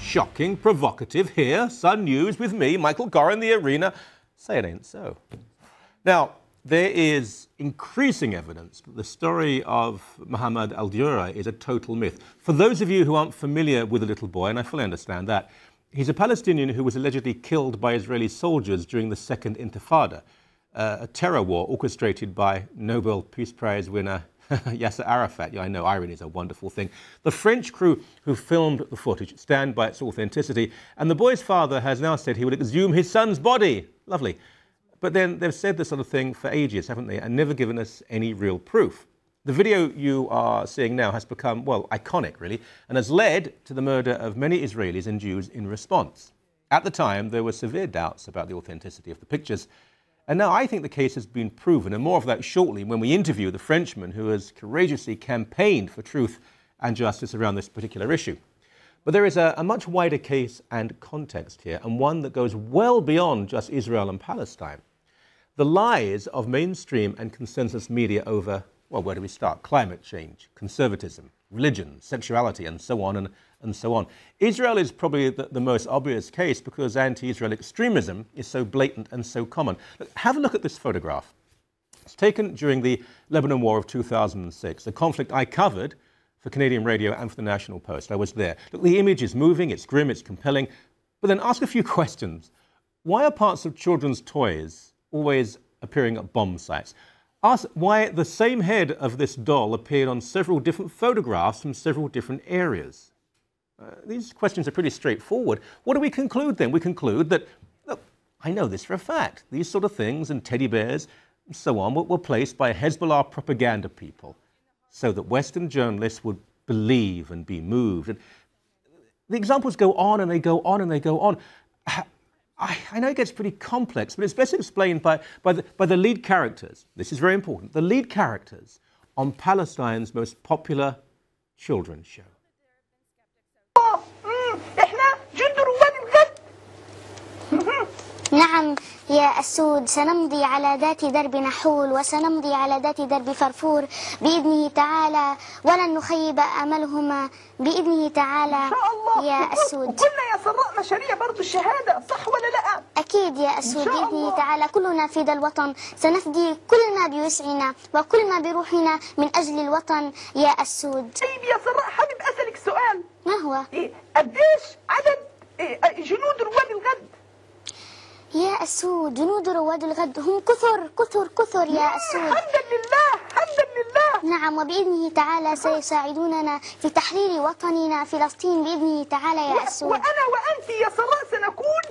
Shocking, provocative. Here, Sun News with me, Michael Coren, the arena. Say it ain't so. Now, there is increasing evidence that the story of Palestinian Al Dura is a total myth. For those of you who aren't familiar with the little boy, and I fully understand that, he's a Palestinian who was allegedly killed by Israeli soldiers during the Second Intifada, a terror war orchestrated by Nobel Peace Prize winner Yasser Arafat. Yeah, I know, irony is a wonderful thing. The French crew who filmed the footage stand by its authenticity, and the boy's father has now said he would exhume his son's body. Lovely. But then they've said this sort of thing for ages, haven't they, and never given us any real proof. The video you are seeing now has become, well, iconic, really, and has led to the murder of many Israelis and Jews in response. At the time, there were severe doubts about the authenticity of the pictures, and now I think the case has been proven, and more of that shortly when we interview the Frenchman who has courageously campaigned for truth and justice around this particular issue. But there is a much wider case and context here, and one that goes well beyond just Israel and Palestine. The lies of mainstream and consensus media over, well, where do we start? Climate change, conservatism, religion, sexuality, and so on and so on. Israel is probably the most obvious case because anti-Israel extremism is so blatant and so common. Look, have a look at this photograph. It's taken during the Lebanon War of 2006, a conflict I covered for Canadian radio and for the National Post. I was there. Look, the image is moving, it's grim, it's compelling, but then ask a few questions. Why are parts of children's toys always appearing at bomb sites? Ask why the same head of this doll appeared on several different photographs from several different areas. These questions are pretty straightforward. What do we conclude then? We conclude that, look, I know this for a fact. These sort of things and teddy bears and so on were placed by Hezbollah propaganda people so that Western journalists would believe and be moved. And the examples go on and they go on and they go on. I know it gets pretty complex, but it's best explained by the lead characters. This is very important. The lead characters on Palestine's most popular children's show. نعم يا أسود، سنمضي على ذات درب نحول وسنمضي على ذات درب فرفور بإذنه تعالى، ولن نخيب آملهما بإذنه تعالى. إن شاء الله يا أسود. وكلنا يا سراء مشاريع برضو الشهادة، صح ولا لا؟ أكيد يا أسود، بإذنه تعالى كلنا فداء الوطن، سنفدي كل ما بوسعنا وكل ما بروحنا من أجل الوطن يا أسود. طيب يا سراء، حابب أسألك سؤال. ما هو؟ قديش عدد جنود رواد الغد؟ يا أسود، جنود رواد الغد هم كثر كثر كثر يا أسود. حمدا لله حمدا لله. نعم، وبإذنه تعالى سيساعدوننا في تحرير وطننا فلسطين بإذنه تعالى يا أسود. وأنا وأنت يا سراء سنكون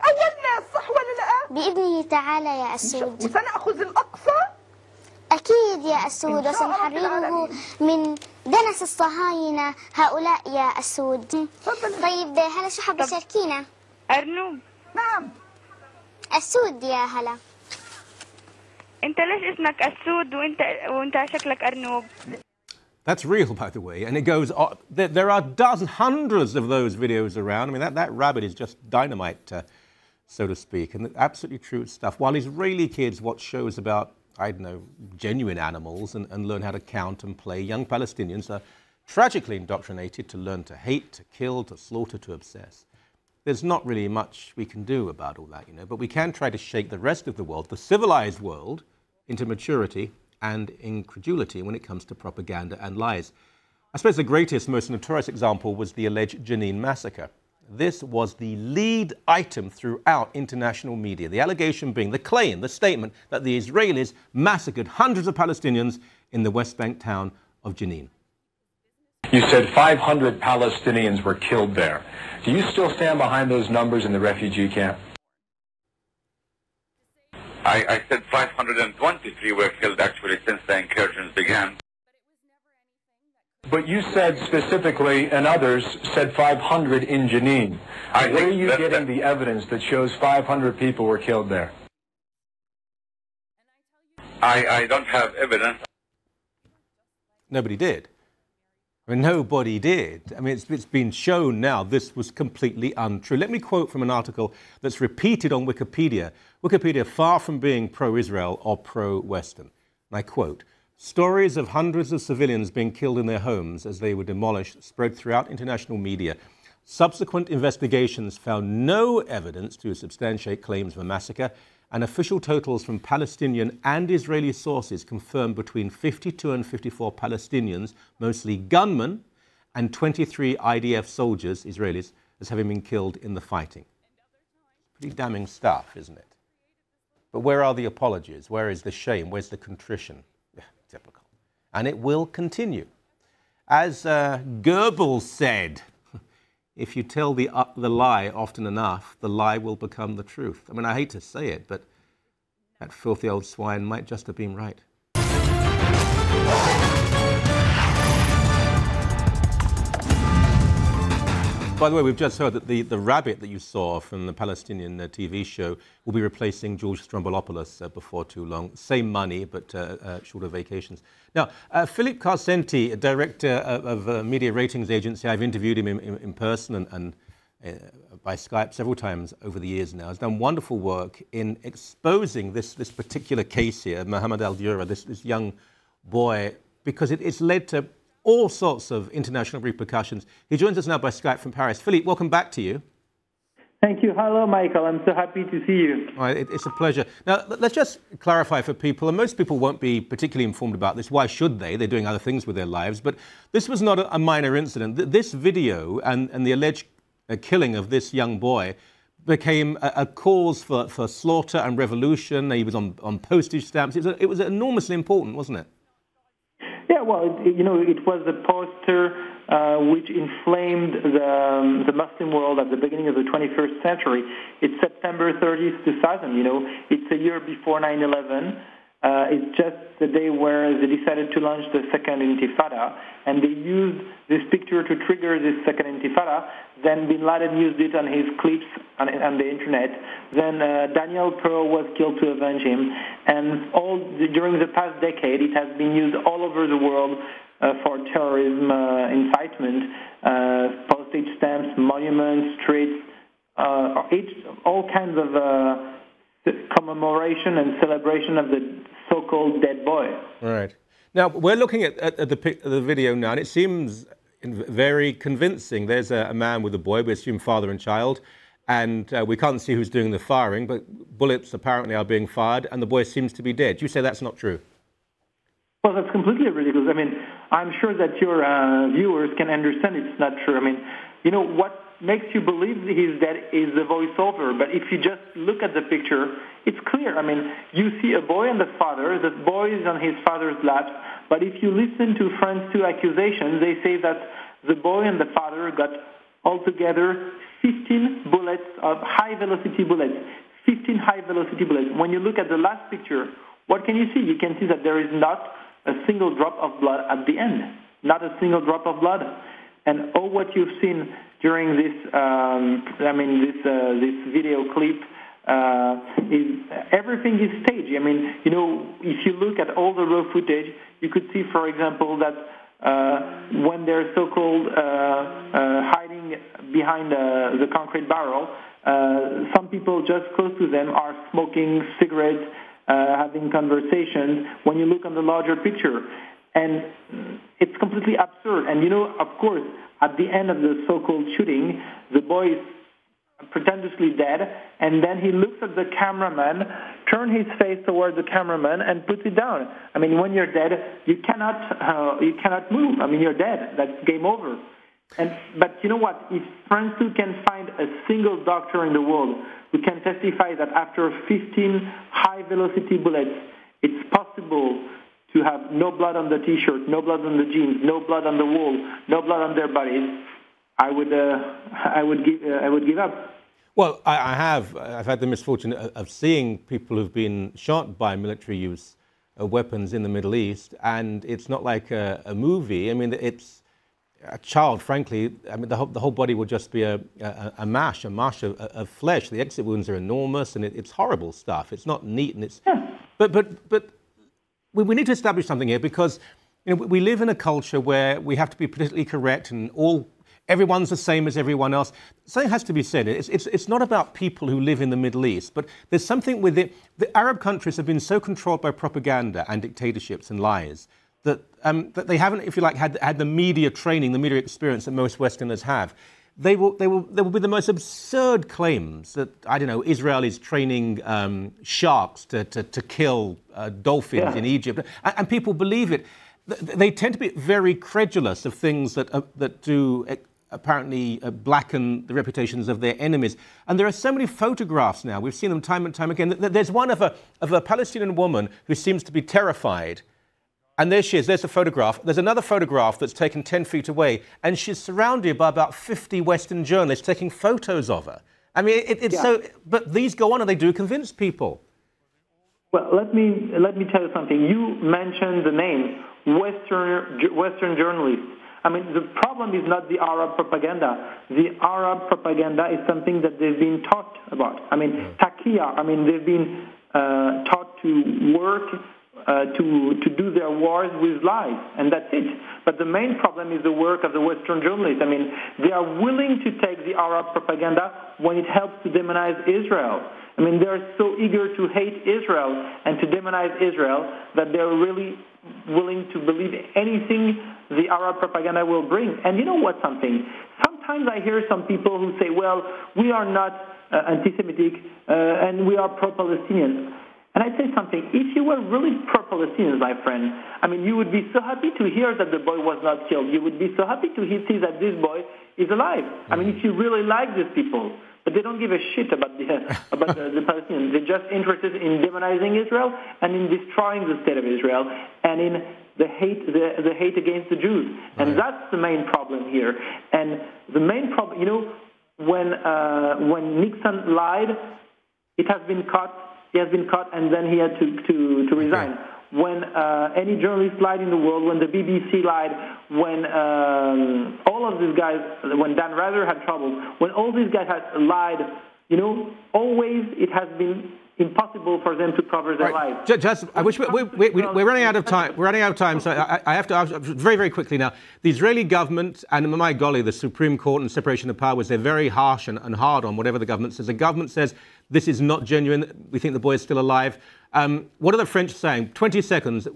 أول ناس، صح ولا لا؟ بإذنه تعالى يا أسود. وسنأخذ الأقصى؟ أكيد يا أسود، وسنحرره من دنس الصهاينة هؤلاء يا أسود. طيب هلا شو حابة تشاركينا؟ أرنوب. نعم. أسود يا هلا. أنت ليش اسمك أسود وأنت شكلك أرنوب؟ That's real, by the way, and it goes on. There are dozens, hundreds of those videos around. I mean, that rabbit is just dynamite, so to speak, and absolutely true stuff. While Israeli kids watch shows about, I don't know, genuine animals and learn how to count and play, young Palestinians are tragically indoctrinated to learn to hate, to kill, to slaughter, to obsess. There's not really much we can do about all that, you know, but we can try to shake the rest of the world, the civilized world, into maturity and incredulity when it comes to propaganda and lies. I suppose the greatest, most notorious example was the alleged Jenin massacre. This was the lead item throughout international media, the allegation being, the claim, the statement that the Israelis massacred hundreds of Palestinians in the West Bank town of Jenin. You said 500 Palestinians were killed there. Do you still stand behind those numbers in the refugee camp? I said 523 were killed actually since the incursions began. But you said specifically, and others said 500 in Jenin. Where are you getting the evidence that shows 500 people were killed there? I don't have evidence. Nobody did. I mean, nobody did. I mean, it's been shown now this was completely untrue. Let me quote from an article that's repeated on Wikipedia. Wikipedia, far from being pro-Israel or pro-Western. And I quote, "Stories of hundreds of civilians being killed in their homes as they were demolished spread throughout international media. Subsequent investigations found no evidence to substantiate claims of a massacre, and official totals from Palestinian and Israeli sources confirmed between 52 and 54 Palestinians, mostly gunmen, and 23 IDF soldiers, Israelis, as having been killed in the fighting. Pretty damning stuff, isn't it? But where are the apologies? Where is the shame? Where's the contrition? Yeah, typical. And it will continue. As Goebbels said, if you tell the lie often enough, the lie will become the truth. I mean, I hate to say it, but that filthy old swine might just have been right. By the way, we've just heard that the rabbit that you saw from the Palestinian TV show will be replacing George Stroumboulopoulos before too long. Same money, but shorter vacations. Now, Philippe Carcenti, director of a media ratings agency, I've interviewed him in person and by Skype several times over the years now, has done wonderful work in exposing this particular case here, Mohammed Al Dura, this young boy, because it's led to all sorts of international repercussions. He joins us now by Skype from Paris. Philippe, welcome back to you. Thank you. Hello, Michael. I'm so happy to see you. All right, it's a pleasure. Now, let's just clarify for people, and most people won't be particularly informed about this. Why should they? They're doing other things with their lives. But this was not a minor incident. This video and the alleged killing of this young boy became a cause for slaughter and revolution. He was on postage stamps. It was enormously important, wasn't it? Yeah, well, it was a poster which inflamed the Muslim world at the beginning of the 21st century. It's September 30th, 2000, it's a year before 9/11. It's just the day where they decided to launch the second intifada, and they used this picture to trigger this second intifada. Then Bin Laden used it on his clips on the internet. Then Daniel Pearl was killed to avenge him. And during the past decade, it has been used all over the world for terrorism incitement, postage stamps, monuments, streets, all kinds of commemoration and celebration of the so-called dead boy. Right. Now, we're looking at the video now, and it seems very convincing. There's a man with a boy, we assume father and child, and we can't see who's doing the firing, but bullets apparently are being fired, and the boy seems to be dead. You say that's not true? Well, that's completely ridiculous. I mean, I'm sure that your viewers can understand it's not true. I mean, what makes you believe he's dead is the voiceover, but if you just look at the picture, it's clear. I mean, you see a boy and the father, the boy is on his father's lap, but if you listen to France 2 accusations, they say that the boy and the father got altogether 15 bullets of high-velocity bullets, 15 high-velocity bullets. When you look at the last picture, what can you see? You can see that there is not a single drop of blood at the end, not a single drop of blood. And all what you've seen during this, this video clip is everything is staged. I mean, if you look at all the raw footage, you could see, for example, that when they're so-called hiding behind the concrete barrel, some people just close to them are smoking cigarettes, having conversations. When you look on the larger picture, and it's completely absurd. And, of course, at the end of the so-called shooting, the boy is pretentiously dead, and then he looks at the cameraman, turns his face toward the cameraman, and puts it down. I mean, when you're dead, you cannot move. I mean, you're dead. That's game over. But you know what? If France 2 can find a single doctor in the world who can testify that after 15 high-velocity bullets, it's possible to have no blood on the T-shirt, no blood on the jeans, no blood on the wall, no blood on their bodies, I would give up. Well, I've had the misfortune of seeing people who've been shot by military use of weapons in the Middle East, and it's not like a movie. I mean, it's a child, frankly. I mean, the whole body will just be a mash of flesh. The exit wounds are enormous, and it's horrible stuff. It's not neat, and it's. Yeah. But we need to establish something here, because we live in a culture where we have to be politically correct, and everyone's the same as everyone else. Something has to be said. It's not about people who live in the Middle East, but there's something with it. The Arab countries have been so controlled by propaganda and dictatorships and lies that they haven't, if you like, had the media training, the media experience that most Westerners have. they will be the most absurd claims that, I don't know, Israel is training sharks to kill dolphins in Egypt. And people believe it. They tend to be very credulous of things that do apparently blacken the reputations of their enemies. And there are so many photographs now, we've seen them time and time again. There's one of a Palestinian woman who seems to be terrified. And there she is, there's a photograph. There's another photograph that's taken 10 feet away, and she's surrounded by about 50 Western journalists taking photos of her. I mean, it's so, but these go on and they do convince people. Well, let me tell you something. You mentioned the name, Western journalists. I mean, the problem is not the Arab propaganda. The Arab propaganda is something that they've been taught about. I mean, Takia, I mean, they've been taught to work to do their wars with lies, and that's it. But the main problem is the work of the Western journalists. I mean, they are willing to take the Arab propaganda when it helps to demonize Israel. I mean, they're so eager to hate Israel and to demonize Israel that they're really willing to believe anything the Arab propaganda will bring. And you know what, something? Sometimes I hear some people who say, well, we are not anti-Semitic and we are pro-Palestinian. And I'd say something, if you were really pro-Palestinians, my friend, I mean, you would be so happy to hear that the boy was not killed. You would be so happy to see that this boy is alive. I mean, if you really like these people, but they don't give a shit about the Palestinians. They're just interested in demonizing Israel and in destroying the state of Israel and in the hate against the Jews. And that's the main problem here. And the main problem, you know, when Nixon lied, it has been caught. He has been caught, and then he had to resign. Okay. When any journalist lied in the world, when the BBC lied, when all of these guys, when Dan Rather had trouble, when all these guys had lied, you know, always it has been impossible for them to cover their lies. Just, I wish we're running out of time. We're running out of time, so I have to ask very, very quickly now. The Israeli government and, my golly, the Supreme Court and separation of powers, they're very harsh and hard on whatever the government says. The government says this is not genuine. We think the boy is still alive. What are the French saying? 20 seconds.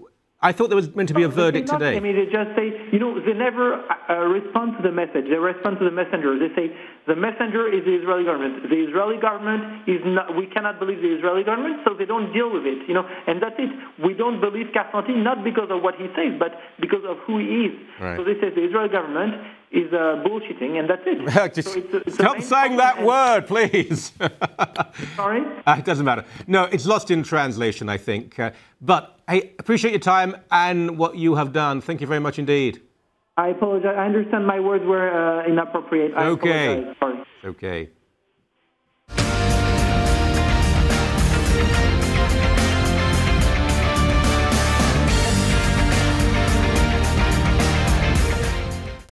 I thought there was meant to be a verdict today. I mean, they just say, you know, they never respond to the message. They respond to the messenger. They say the messenger is the Israeli government. The Israeli government is not. We cannot believe the Israeli government, so they don't deal with it. You know, and that's it. We don't believe Carpentier not because of what he says, but because of who he is. Right. So they say the Israeli government is bullshitting, and that's it. Just stop saying that word, please. Sorry? It doesn't matter. No, it's lost in translation, I think. But I appreciate your time and what you have done. Thank you very much indeed. I apologize. I understand my words were inappropriate. I apologize. Sorry. Okay.